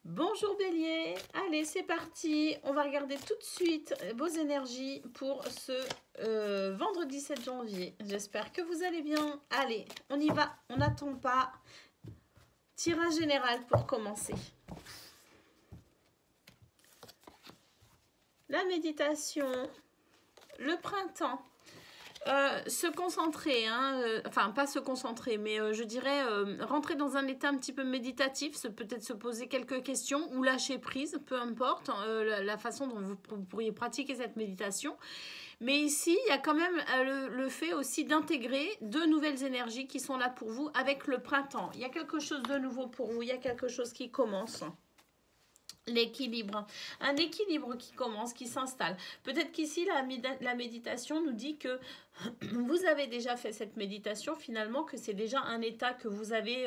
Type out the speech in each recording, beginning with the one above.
Bonjour Bélier, allez c'est parti, on va regarder tout de suite vos énergies pour ce vendredi 7 janvier. J'espère que vous allez bien. Allez, on y va, on n'attend pas. Tirage général pour commencer. La méditation, le printemps. Se concentrer, enfin pas se concentrer, mais je dirais rentrer dans un état un petit peu méditatif, peut-être se poser quelques questions ou lâcher prise, peu importe la façon dont vous pourriez pratiquer cette méditation. Mais ici, il y a quand même le fait aussi d'intégrer deux nouvelles énergies qui sont là pour vous avec le printemps. Il y a quelque chose de nouveau pour vous, il y a quelque chose qui commence. L'équilibre, un équilibre qui commence, qui s'installe. Peut-être qu'ici, la méditation nous dit que vous avez déjà fait cette méditation, finalement, que c'est déjà un état que vous avez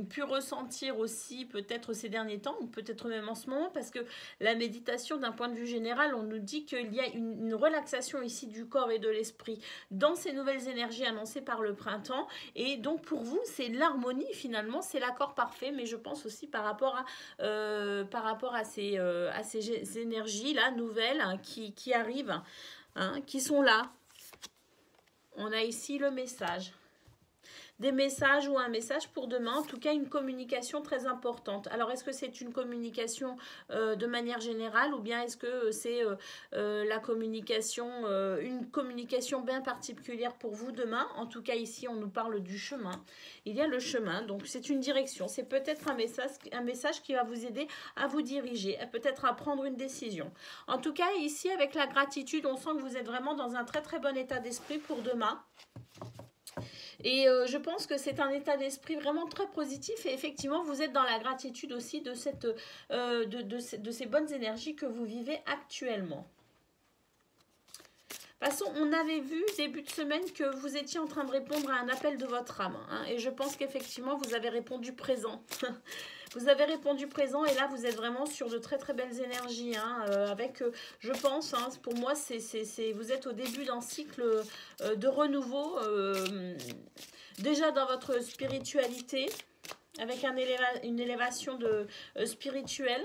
pu ressentir aussi peut-être ces derniers temps, ou peut-être même en ce moment, parce que la méditation, d'un point de vue général, on nous dit qu'il y a une relaxation ici du corps et de l'esprit dans ces nouvelles énergies annoncées par le printemps, et donc pour vous, c'est l'harmonie finalement, c'est l'accord parfait, mais je pense aussi par rapport à ces énergies-là, nouvelles, qui arrivent, qui sont là. On a ici le message. Des messages ou un message pour demain, en tout cas une communication très importante. Alors est-ce que c'est une communication de manière générale ou bien est-ce que c'est la communication, une communication bien particulière pour vous demain? En tout cas ici on nous parle du chemin. Il y a le chemin, donc c'est une direction. C'est peut-être un message qui va vous aider à vous diriger, peut-être à prendre une décision. En tout cas ici avec la gratitude, on sent que vous êtes vraiment dans un très très bon état d'esprit pour demain. Et je pense que c'est un état d'esprit vraiment très positif et effectivement vous êtes dans la gratitude aussi de ces bonnes énergies que vous vivez actuellement. De toute façon, on avait vu début de semaine que vous étiez en train de répondre à un appel de votre âme. Et je pense qu'effectivement vous avez répondu présent. Vous avez répondu présent et là vous êtes vraiment sur de très très belles énergies avec, je pense, pour moi vous êtes au début d'un cycle de renouveau, déjà dans votre spiritualité, avec une élévation spirituelle.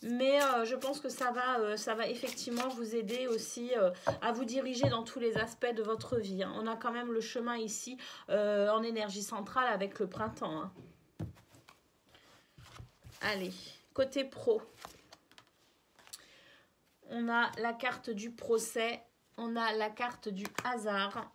Mais je pense que ça va effectivement vous aider aussi à vous diriger dans tous les aspects de votre vie. On a quand même le chemin ici en énergie centrale avec le printemps. Allez, côté pro, on a la carte du procès, on a la carte du hasard,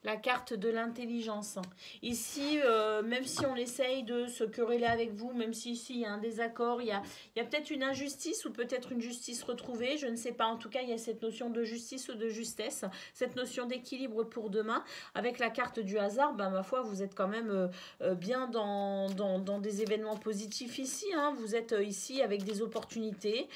la carte de l'intelligence. Ici, même si on essaye de se quereller avec vous, même si ici il y a un désaccord, il y a peut-être une injustice ou peut-être une justice retrouvée, je ne sais pas. En tout cas, il y a cette notion de justice ou de justesse, cette notion d'équilibre pour demain. Avec la carte du hasard, ma foi, vous êtes quand même bien dans des événements positifs ici. Vous êtes ici avec des opportunités.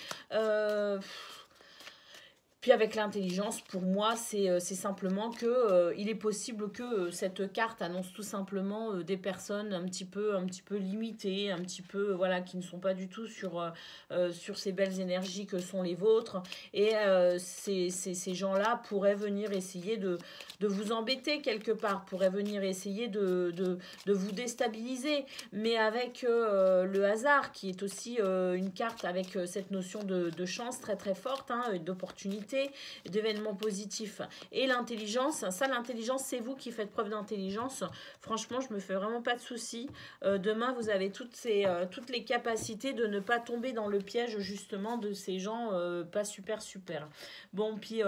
Puis avec l'intelligence, pour moi, c'est simplement que il est possible que cette carte annonce tout simplement des personnes un petit peu limitées, un petit peu voilà, qui ne sont pas du tout sur ces belles énergies que sont les vôtres. Et ces gens-là pourraient venir essayer de vous embêter quelque part, pourraient venir essayer de vous déstabiliser. Mais avec le hasard, qui est aussi une carte avec cette notion de chance très très forte, d'opportunité, d'événements positifs, et l'intelligence, l'intelligence, c'est vous qui faites preuve d'intelligence. Franchement, je me fais vraiment pas de soucis. Demain, vous avez toutes les capacités de ne pas tomber dans le piège justement de ces gens pas super. Bon, puis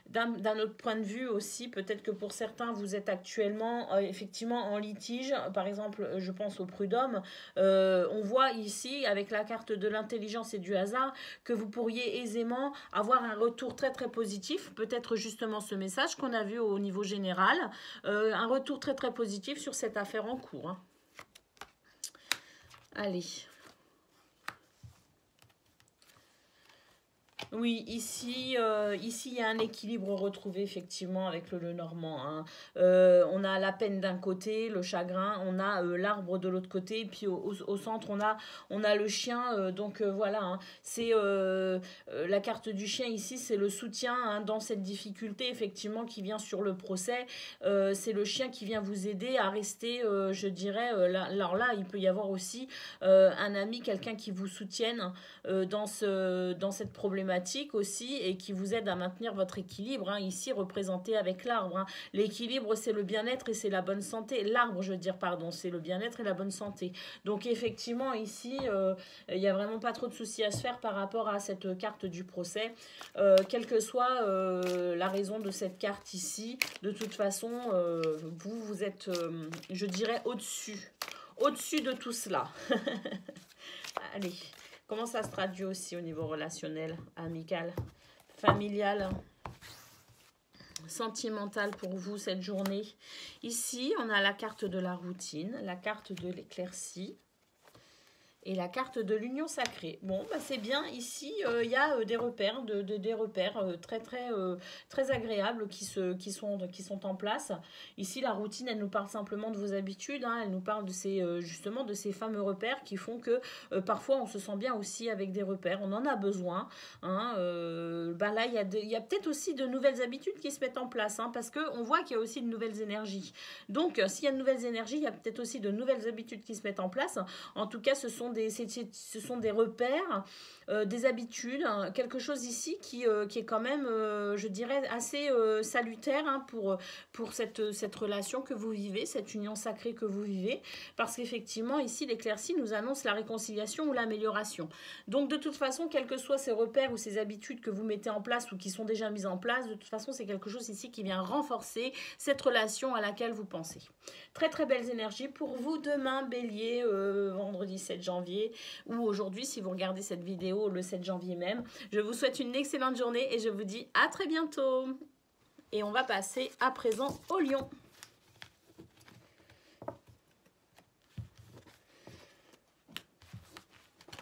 d'un autre point de vue aussi, peut-être que pour certains, vous êtes actuellement effectivement en litige. Par exemple, je pense au prud'homme. On voit ici, avec la carte de l'intelligence et du hasard, que vous pourriez aisément avoir un retour très très positif, peut-être justement ce message qu'on a vu au niveau général, un retour très très positif sur cette affaire en cours. Allez. Oui, ici, il y a un équilibre retrouvé effectivement avec le Normand, hein. On a la peine d'un côté, le chagrin, on a l'arbre de l'autre côté, et puis au centre, on a le chien. Donc voilà, hein. C'est la carte du chien ici, c'est le soutien, hein, dans cette difficulté effectivement qui vient sur le procès. C'est le chien qui vient vous aider à rester, je dirais, alors là, il peut y avoir aussi un ami, quelqu'un qui vous soutienne dans cette problématique aussi et qui vous aide à maintenir votre équilibre, hein, ici représenté avec l'arbre, hein. L'équilibre, c'est le bien-être et c'est la bonne santé. L'arbre, je veux dire, pardon, c'est le bien-être et la bonne santé. Donc effectivement, ici, il n'y a vraiment pas trop de soucis à se faire par rapport à cette carte du procès. Quelle que soit la raison de cette carte ici, de toute façon, vous êtes, je dirais, au-dessus de tout cela. Allez, comment ça se traduit aussi au niveau relationnel, amical, familial, sentimental pour vous cette journée? Ici, on a la carte de la routine, la carte de l'éclaircie et la carte de l'union sacrée. Bon, bah c'est bien. Ici, il y a des repères, des repères très agréables qui sont en place. Ici, la routine, elle nous parle simplement de vos habitudes, hein. Elle nous parle de justement de ces fameux repères qui font que parfois on se sent bien aussi avec des repères. On en a besoin, hein. Bah là, il y a peut-être aussi de nouvelles habitudes qui se mettent en place, hein, parce qu'on voit qu'il y a aussi de nouvelles énergies. Donc, s'il y a de nouvelles énergies, il y a peut-être aussi de nouvelles habitudes qui se mettent en place. En tout cas, ce sont des repères, des habitudes, hein, quelque chose ici qui est quand même, je dirais, assez salutaire, hein, pour cette relation que vous vivez, cette union sacrée que vous vivez, parce qu'effectivement, ici, l'éclaircie nous annonce la réconciliation ou l'amélioration. Donc, de toute façon, quels que soient ces repères ou ces habitudes que vous mettez en place ou qui sont déjà mises en place, de toute façon, c'est quelque chose ici qui vient renforcer cette relation à laquelle vous pensez. Très, très belles énergies pour vous demain, Bélier, vendredi 7 janvier, ou aujourd'hui si vous regardez cette vidéo le 7 janvier même. Je vous souhaite une excellente journée et je vous dis à très bientôt. Et on va passer à présent au Lion.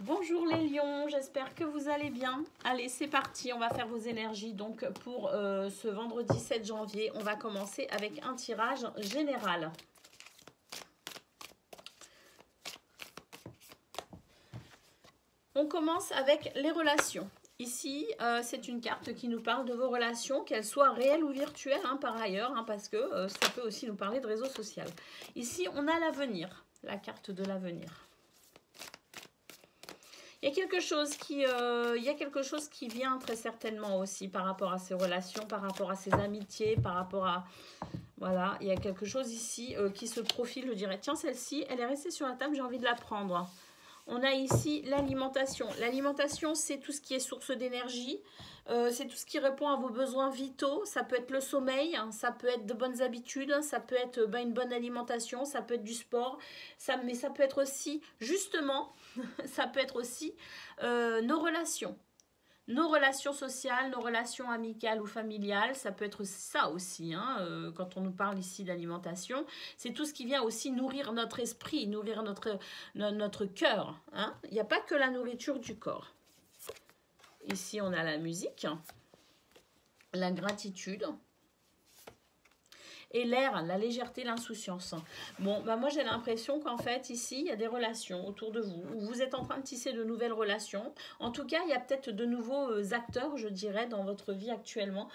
Bonjour les lions, j'espère que vous allez bien. Allez, c'est parti, on va faire vos énergies. Donc pour ce vendredi 7 janvier, on va commencer avec un tirage général. On commence avec les relations. Ici, c'est une carte qui nous parle de vos relations, qu'elles soient réelles ou virtuelles, hein, par ailleurs, hein, parce que ça peut aussi nous parler de réseau social. Ici, on a l'avenir, la carte de l'avenir. Il y a quelque chose qui vient très certainement aussi par rapport à ces relations, par rapport à ces amitiés, par rapport à... Voilà, il y a quelque chose ici qui se profile, je dirais. Tiens, celle-ci, elle est restée sur la table, j'ai envie de la prendre. On a ici l'alimentation. L'alimentation, c'est tout ce qui est source d'énergie. C'est tout ce qui répond à vos besoins vitaux. Ça peut être le sommeil, hein, ça peut être de bonnes habitudes, ça peut être une bonne alimentation, ça peut être du sport. Mais ça peut être aussi, justement, ça peut être aussi nos relations. Nos relations sociales, nos relations amicales ou familiales, ça peut être ça aussi, hein, quand on nous parle ici d'alimentation. C'est tout ce qui vient aussi nourrir notre esprit, nourrir notre cœur, hein. Il n'y a pas que la nourriture du corps. Ici, on a la musique, la gratitude. Et l'air, la légèreté, l'insouciance. Bon, bah moi j'ai l'impression qu'en fait ici il y a des relations autour de vous, où vous êtes en train de tisser de nouvelles relations. En tout cas, il y a peut-être de nouveaux acteurs, je dirais, dans votre vie actuellement,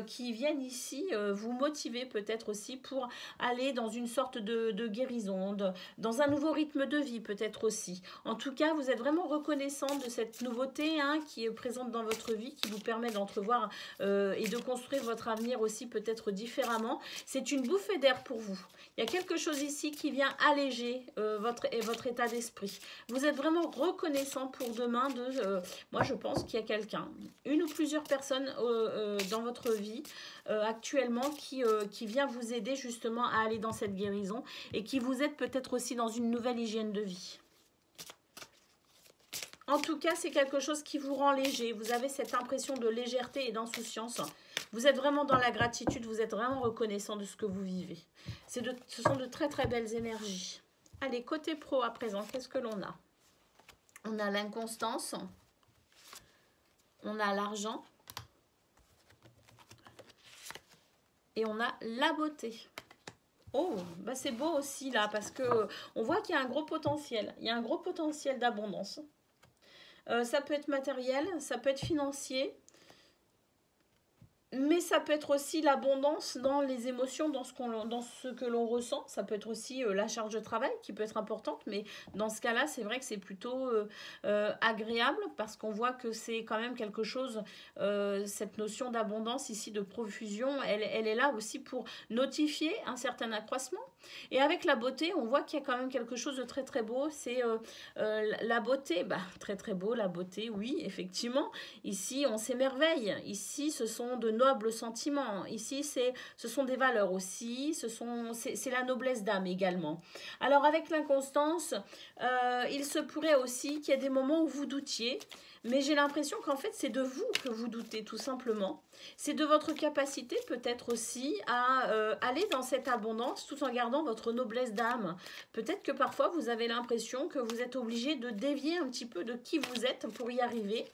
qui viennent ici vous motiver peut-être aussi pour aller dans une sorte de guérison, dans un nouveau rythme de vie peut-être aussi. En tout cas, vous êtes vraiment reconnaissant de cette nouveauté, hein, qui est présente dans votre vie, qui vous permet d'entrevoir et de construire votre avenir aussi peut-être différemment. C'est une bouffée d'air pour vous. Il y a quelque chose ici qui vient alléger votre état d'esprit. Vous êtes vraiment reconnaissant pour demain moi, je pense qu'il y a quelqu'un, une ou plusieurs personnes dans votre vie actuellement qui vient vous aider justement à aller dans cette guérison et qui vous aide peut-être aussi dans une nouvelle hygiène de vie. En tout cas, c'est quelque chose qui vous rend léger. Vous avez cette impression de légèreté et d'insouciance. Vous êtes vraiment dans la gratitude, vous êtes vraiment reconnaissant de ce que vous vivez. Ce sont de très très belles énergies. Allez, côté pro à présent, qu'est-ce que l'on a? On a l'inconstance, on a l'argent et on a la beauté. Oh, bah c'est beau aussi là, parce que on voit qu'il y a un gros potentiel. Il y a un gros potentiel d'abondance. Ça peut être matériel, ça peut être financier. Mais ça peut être aussi l'abondance dans les émotions, dans ce que l'on ressent. Ça peut être aussi la charge de travail qui peut être importante. Mais dans ce cas-là, c'est vrai que c'est plutôt agréable parce qu'on voit que c'est quand même quelque chose, cette notion d'abondance ici, de profusion, elle est là aussi pour notifier un certain accroissement. Et avec la beauté, on voit qu'il y a quand même quelque chose de très très beau. C'est la beauté, bah, très très beau, la beauté, oui, effectivement. Ici, on s'émerveille. Ici, ce sont de nobles sentiments. Ici, ce sont des valeurs aussi. C'est la noblesse d'âme également. Alors, avec l'inconstance, il se pourrait aussi qu'il y ait des moments où vous doutiez. Mais j'ai l'impression qu'en fait, c'est de vous que vous doutez, tout simplement. C'est de votre capacité peut-être aussi à aller dans cette abondance tout en gardant votre noblesse d'âme. Peut-être que parfois, vous avez l'impression que vous êtes obligé de dévier un petit peu de qui vous êtes pour y arriver.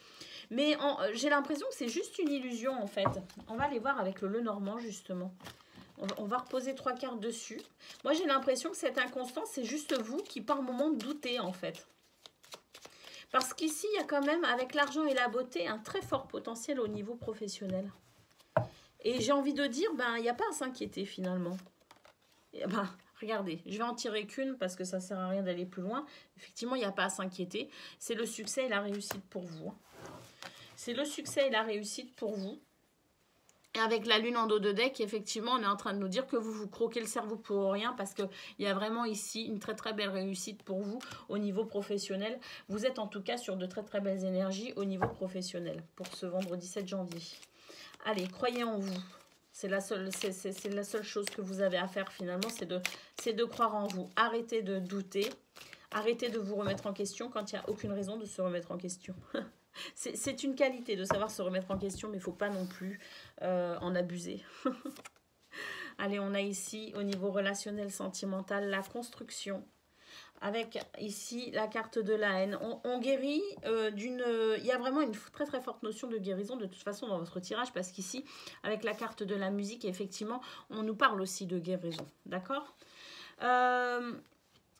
Mais j'ai l'impression que c'est juste une illusion, en fait. On va aller voir avec le Lenormand, justement. On va reposer 3 cartes dessus. Moi, j'ai l'impression que cette inconstance, c'est juste vous qui, par moment, doutez, en fait. Parce qu'ici, il y a quand même, avec l'argent et la beauté, un très fort potentiel au niveau professionnel. Et j'ai envie de dire, ben, il n'y a pas à s'inquiéter finalement. Et ben, regardez, je vais en tirer qu'une parce que ça ne sert à rien d'aller plus loin. Effectivement, il n'y a pas à s'inquiéter. C'est le succès et la réussite pour vous. C'est le succès et la réussite pour vous. Et avec la lune en dos de deck, effectivement, on est en train de nous dire que vous vous croquez le cerveau pour rien parce qu'il y a vraiment ici une très très belle réussite pour vous au niveau professionnel. Vous êtes en tout cas sur de très très belles énergies au niveau professionnel pour ce vendredi 7 janvier. Allez, croyez en vous. C'est la seule chose que vous avez à faire finalement, c'est de croire en vous. Arrêtez de douter, arrêtez de vous remettre en question quand il n'y a aucune raison de se remettre en question. C'est une qualité de savoir se remettre en question, mais il ne faut pas non plus en abuser. Allez, on a ici, au niveau relationnel, sentimental, la construction. Avec ici la carte de la haine. On guérit il y a vraiment une très très forte notion de guérison de toute façon dans votre tirage, parce qu'ici, avec la carte de la musique, effectivement, on nous parle aussi de guérison. D'accord ?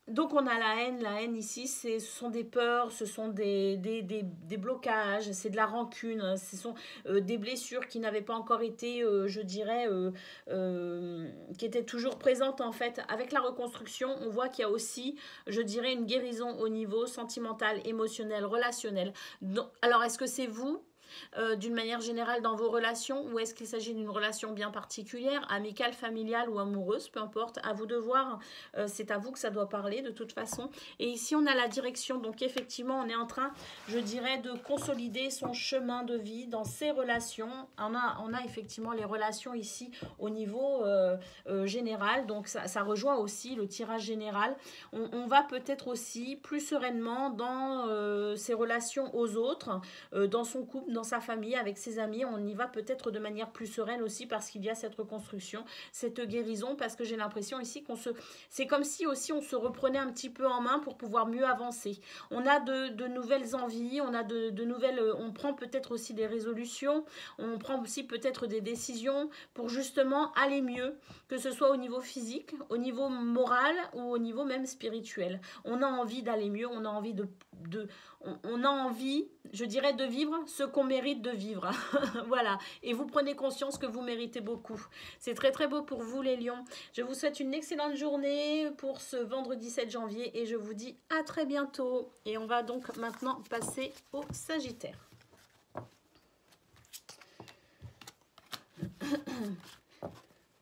Donc on a la haine. La haine ici, ce sont des peurs, ce sont des blocages, c'est de la rancune, ce sont des blessures qui n'avaient pas encore été, je dirais, qui étaient toujours présentes en fait. Avec la reconstruction, on voit qu'il y a aussi, je dirais, une guérison au niveau sentimental, émotionnel, relationnel. Donc, alors est-ce que c'est vous d'une manière générale dans vos relations, ou est-ce qu'il s'agit d'une relation bien particulière, amicale, familiale ou amoureuse, peu importe, à vous de voir, c'est à vous que ça doit parler de toute façon. Et ici on a la direction, donc effectivement on est en train, je dirais, de consolider son chemin de vie dans ses relations. On a effectivement les relations ici au niveau général, donc ça rejoint aussi le tirage général. On va peut-être aussi plus sereinement dans ses relations aux autres, dans son couple, dans sa famille, avec ses amis, on y va peut-être de manière plus sereine aussi parce qu'il y a cette reconstruction, cette guérison, parce que j'ai l'impression ici c'est comme si aussi on se reprenait un petit peu en main pour pouvoir mieux avancer. On a de nouvelles envies, on a de nouvelles, on prend peut-être aussi des résolutions, on prend aussi peut-être des décisions pour justement aller mieux, que ce soit au niveau physique, au niveau moral ou au niveau même spirituel. On a envie d'aller mieux, on a envie on a envie, je dirais, de vivre ce qu'on mérite de vivre. Voilà. Et vous prenez conscience que vous méritez beaucoup. C'est très très beau pour vous les lions. Je vous souhaite une excellente journée pour ce vendredi 7 janvier et je vous dis à très bientôt. Et on va donc maintenant passer au Sagittaire.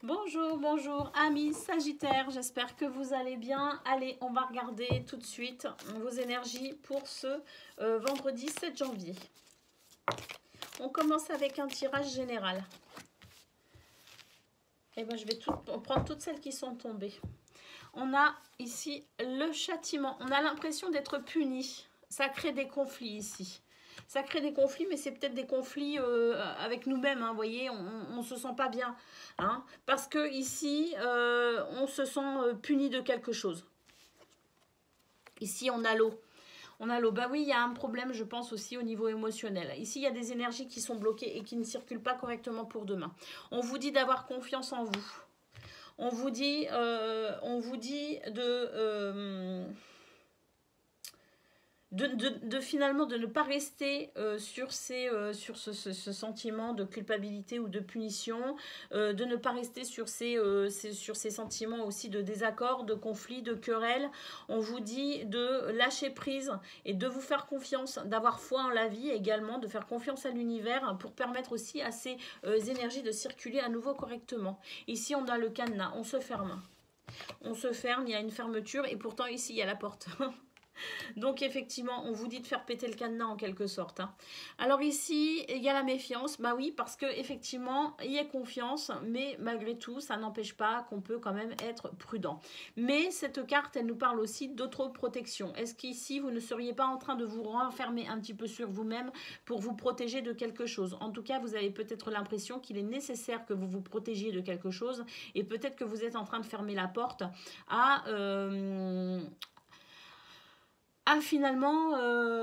Bonjour, bonjour amis Sagittaires, j'espère que vous allez bien. Allez, on va regarder tout de suite vos énergies pour ce vendredi 7 janvier. On commence avec un tirage général. Et ben, je vais prendre toutes celles qui sont tombées. On a ici le châtiment. On a l'impression d'être puni. Ça crée des conflits ici. Ça crée des conflits, mais c'est peut-être des conflits avec nous-mêmes, hein, vous voyez, on ne se sent pas bien. Hein, parce que ici, on se sent puni de quelque chose. Ici, on a l'eau. On a l'eau. Bah oui, il y a un problème, je pense, aussi au niveau émotionnel. Ici, il y a des énergies qui sont bloquées et qui ne circulent pas correctement pour demain. On vous dit d'avoir confiance en vous. On vous dit finalement de ne pas rester sur ce sentiment de culpabilité ou de punition, de ne pas rester sur ces sentiments aussi de désaccord, de conflit, de querelle. On vous dit de lâcher prise et de vous faire confiance, d'avoir foi en la vie également, de faire confiance à l'univers pour permettre aussi à ces énergies de circuler à nouveau correctement. Ici, on a le cadenas, on se ferme. On se ferme, il y a une fermeture et pourtant ici, il y a la porte. Donc effectivement, on vous dit de faire péter le cadenas en quelque sorte. Hein. Alors ici, il y a la méfiance. Bah oui, parce que effectivement, il y a confiance, mais malgré tout, ça n'empêche pas qu'on peut quand même être prudent. Mais cette carte, elle nous parle aussi d'autoprotection. Est-ce qu'ici, vous ne seriez pas en train de vous renfermer un petit peu sur vous-même pour vous protéger de quelque chose? En tout cas, vous avez peut-être l'impression qu'il est nécessaire que vous vous protégiez de quelque chose et peut-être que vous êtes en train de fermer la porte à finalement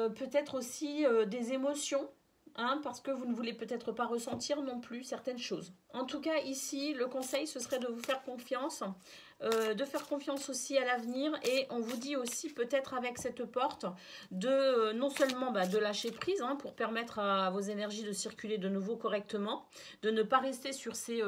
peut-être aussi des émotions, hein, parce que vous ne voulez peut-être pas ressentir non plus certaines choses. En tout cas, ici, le conseil, ce serait de vous faire confiance, de faire confiance aussi à l'avenir. Et on vous dit aussi, peut-être avec cette porte, de non seulement de lâcher prise, hein, pour permettre à vos énergies de circuler de nouveau correctement, de ne pas rester sur ces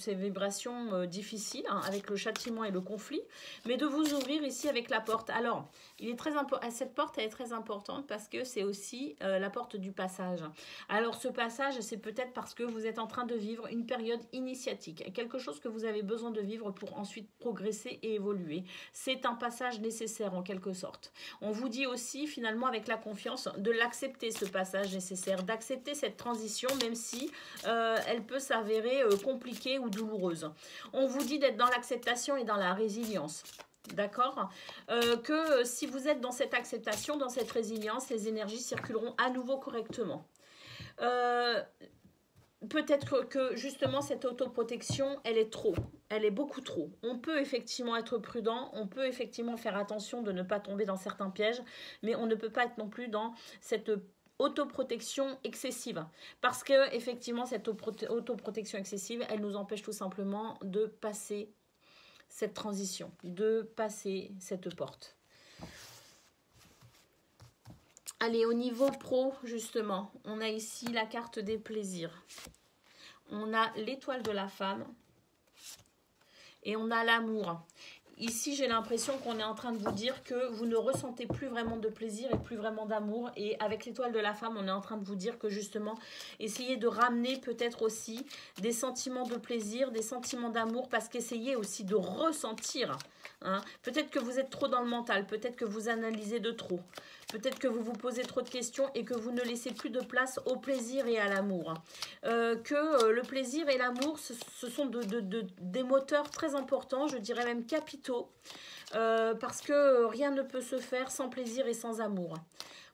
vibrations difficiles, hein, avec le châtiment et le conflit, mais de vous ouvrir ici avec la porte. Alors, il est très important, cette porte, elle est très importante parce que c'est aussi la porte du passage. Alors, ce passage, c'est peut-être parce que vous êtes en train de vivre une période initiatique, quelque chose que vous avez besoin de vivre pour ensuite progresser et évoluer. C'est un passage nécessaire en quelque sorte. On vous dit aussi finalement avec la confiance de l'accepter, ce passage nécessaire, d'accepter cette transition même si elle peut s'avérer compliquée ou douloureuse. On vous dit d'être dans l'acceptation et dans la résilience. D'accord, que si vous êtes dans cette acceptation, dans cette résilience, les énergies circuleront à nouveau correctement. Peut-être que justement cette autoprotection, elle est trop, elle est beaucoup trop. On peut effectivement être prudent, on peut effectivement faire attention de ne pas tomber dans certains pièges, mais on ne peut pas être non plus dans cette autoprotection excessive. Parce que effectivement cette autoprotection excessive, elle nous empêche tout simplement de passer cette transition, de passer cette porte. Allez, au niveau pro, justement, on a ici la carte des plaisirs. On a l'étoile de la femme et on a l'amour. Ici, j'ai l'impression qu'on est en train de vous dire que vous ne ressentez plus vraiment de plaisir et plus vraiment d'amour. Et avec l'étoile de la femme, on est en train de vous dire que justement, essayez de ramener peut-être aussi des sentiments de plaisir, des sentiments d'amour, parce qu'essayez aussi de ressentir. Hein. Peut-être que vous êtes trop dans le mental, peut-être que vous analysez de trop. Peut-être que vous vous posez trop de questions et que vous ne laissez plus de place au plaisir et à l'amour. Que le plaisir et l'amour, ce sont des moteurs très importants, je dirais même capitaux, parce que rien ne peut se faire sans plaisir et sans amour.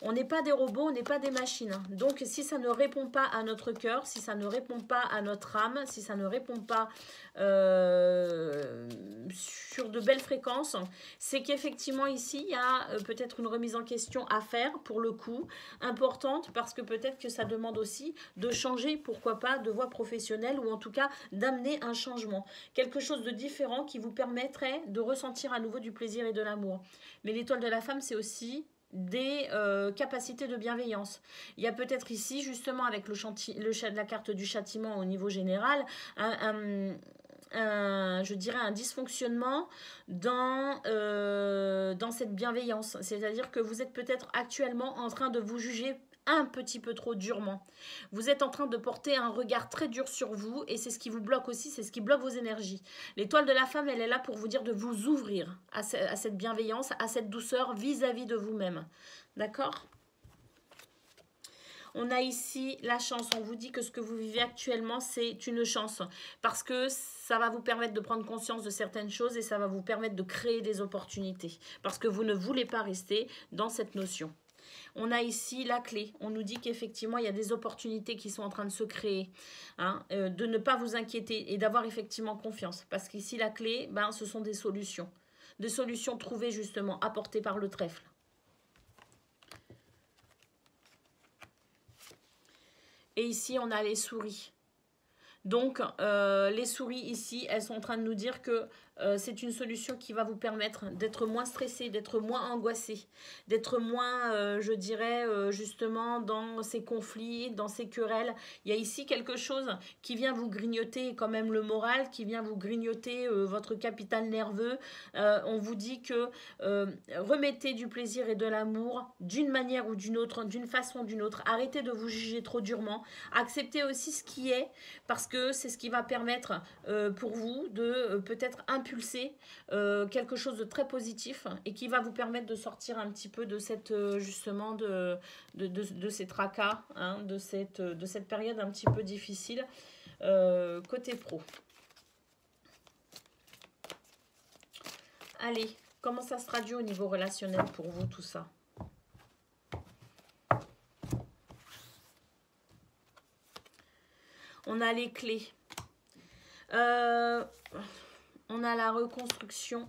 On n'est pas des robots, on n'est pas des machines. Donc, si ça ne répond pas à notre cœur, si ça ne répond pas à notre âme, si ça ne répond pas sur de belles fréquences, c'est qu'effectivement, ici, il y a peut-être une remise en question à faire, pour le coup, importante, parce que peut-être que ça demande aussi de changer, pourquoi pas, de voie professionnelle, ou en tout cas, d'amener un changement. Quelque chose de différent qui vous permettrait de ressentir à nouveau du plaisir et de l'amour. Mais l'étoile de la femme, c'est aussi des capacités de bienveillance. Il y a peut-être ici, justement, avec la carte du châtiment au niveau général, je dirais un dysfonctionnement dans cette bienveillance. C'est-à-dire que vous êtes peut-être actuellement en train de vous juger un petit peu trop durement. Vous êtes en train de porter un regard très dur sur vous et c'est ce qui vous bloque aussi, c'est ce qui bloque vos énergies. L'étoile de la femme, elle est là pour vous dire de vous ouvrir à cette bienveillance, à cette douceur vis-à-vis de vous-même. D'accord ? On a ici la chance. On vous dit que ce que vous vivez actuellement, c'est une chance. Parce que ça va vous permettre de prendre conscience de certaines choses et ça va vous permettre de créer des opportunités. Parce que vous ne voulez pas rester dans cette notion. On a ici la clé. On nous dit qu'effectivement, il y a des opportunités qui sont en train de se créer. Hein, de ne pas vous inquiéter et d'avoir effectivement confiance. Parce qu'ici, la clé, ce sont des solutions. Des solutions trouvées justement, apportées par le trèfle. Et ici, on a les souris. Donc, les souris ici, elles sont en train de nous dire que c'est une solution qui va vous permettre d'être moins stressé, d'être moins angoissé, d'être moins, je dirais, justement, dans ces conflits, dans ces querelles. Il y a ici quelque chose qui vient vous grignoter quand même le moral, qui vient vous grignoter votre capital nerveux. On vous dit que remettez du plaisir et de l'amour d'une manière ou d'une autre, d'une façon ou d'une autre. Arrêtez de vous juger trop durement. Acceptez aussi ce qui est, parce que c'est ce qui va permettre pour vous de peut-être impulser quelque chose de très positif et qui va vous permettre de sortir un petit peu de cette justement de ces tracas, hein, de cette période un petit peu difficile côté pro. Allez, comment ça se traduit au niveau relationnel pour vous tout ça? On a les clés. On a la reconstruction.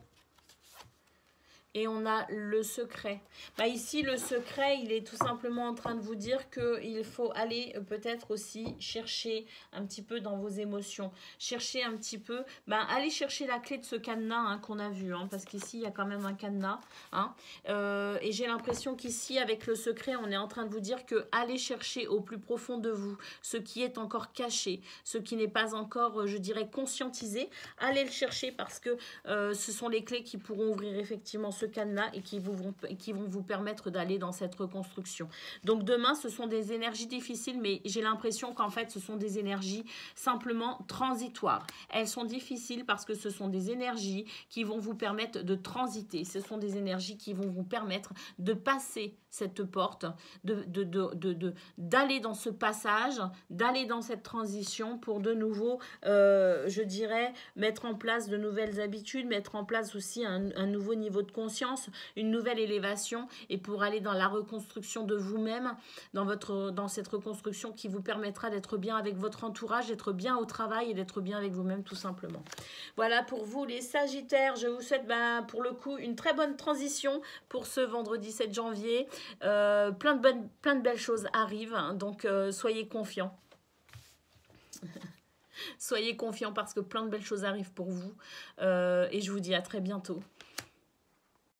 Et on a le secret. Bah ici, le secret, il est tout simplement en train de vous dire qu'il faut aller peut-être aussi chercher un petit peu dans vos émotions. Chercher un petit peu, aller chercher la clé de ce cadenas hein, qu'on a vu. Hein, parce qu'ici, il y a quand même un cadenas. Hein, et j'ai l'impression qu'ici, avec le secret, on est en train de vous dire que allez chercher au plus profond de vous ce qui est encore caché, ce qui n'est pas encore, je dirais, conscientisé. Allez le chercher parce que ce sont les clés qui pourront ouvrir effectivement ce cadenas et qui vont vous permettre d'aller dans cette reconstruction. Donc demain, ce sont des énergies difficiles, mais j'ai l'impression qu'en fait, ce sont des énergies simplement transitoires. Elles sont difficiles parce que ce sont des énergies qui vont vous permettre de transiter. Ce sont des énergies qui vont vous permettre de passer cette porte, d'aller dans ce passage, d'aller dans cette transition pour de nouveau, je dirais, mettre en place de nouvelles habitudes, mettre en place aussi un nouveau niveau de conscience, une nouvelle élévation et pour aller dans la reconstruction de vous-même, dans cette reconstruction qui vous permettra d'être bien avec votre entourage, d'être bien au travail et d'être bien avec vous-même tout simplement. Voilà pour vous les Sagittaires, je vous souhaite pour le coup une très bonne transition pour ce vendredi 7 janvier. Plein de belles choses arrivent, hein, donc soyez confiants. Soyez confiants parce que plein de belles choses arrivent pour vous et je vous dis à très bientôt.